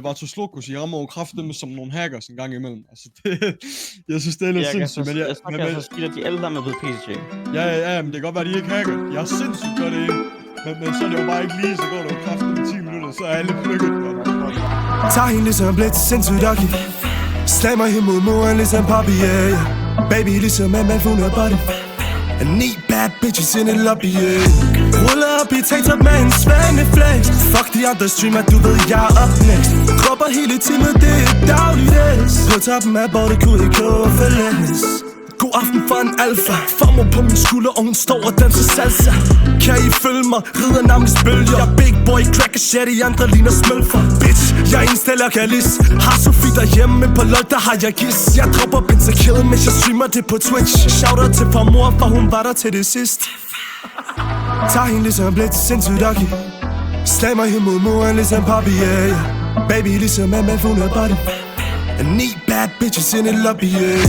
Vato Slokos, I rammer jo kraftedeme som nogle hackers en gang imellem. Altså, det, jeg synes, det er lidt sindssygt. Men jeg kan altså sige, at de alle sammen er blevet PC. Ja, men det kan godt være, at de ikke hacker. Jeg er sindssygt godt det. Men så er det jo bare ikke lige, så går det jo kraftedeme 10 minutter, så er alle plukket. Tager hende ligesom lidt sindssygt doggy. Slammer hende mod muren ligesom Poppy, yeah. Baby ligesom en man body. And 9 bad bitches in a lobby, yeah. Ruller op i tanktop med en svaneflag. Fuck de andre streamer, du ved jeg er up next. Krupper hele timen, det er dagligdags. På toppen af bordet kunne ikke overfældes. God aften for en alfa. Farmor på min skulder, og hun står og danser salsa. Kan I følge mig? Rider navnets bølger. Jeg er big boy, cracker shit, I andre ligner smølfer. Bitch, jeg indstiller kalis. Har Sofie derhjemme, men på LOL, der har jeg gis. Jeg dropper Pentakill, mens jeg streamer det på Twitch. Shoutout til farmor, for hun var der til det sidst. Tager hende ligesom lidt sindssygt doggy. Slammer hende mod muren ligesom Poppy, yeah. Baby ligesom en man body. And 9 bad bitches in a lobby, yeah.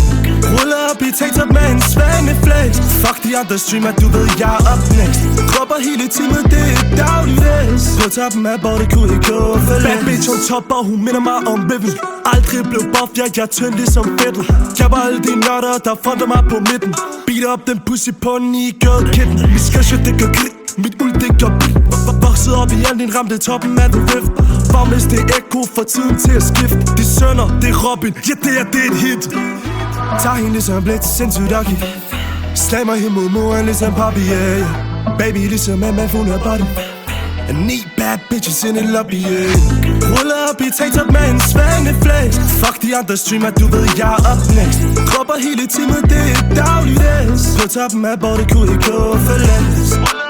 Ruller op i tanktop med en svaneflag. Fuck de andre streamer, du ved jeg er up next. Krupper hele timen, det er dagligdags. På toppen af bordet kunne ikke overfældes. Bad bitch on top, og hun minder mig om Riven. Aldrig blev buff, jeg er tynd ligesom Fettel. Jeg var alle de nørder, der fronter mig på midten. Beat up den pussy på en e-girl kitten. Mit skørsje, det gør grit. Mit uld, det gør blik. Vokset op i al din ramte toppen af the rift. Bare hvis det er ekko, for tiden til at skifte. De sønner, det er Robin, ja det er et hit. Tager hende ligesom lidt sindssygt doggy. Slammer hende mod muren ligesom Poppy, yeah. Baby ligesom en man body. And 9 bad bitches in a lobby, yeah. Ruller op i tanktop med en svaneflag. Fuck de andre streamer, du ved jeg er up next. Krupper hele timen, det er dagligdags. På toppen af bordet kunne ikke overfældes.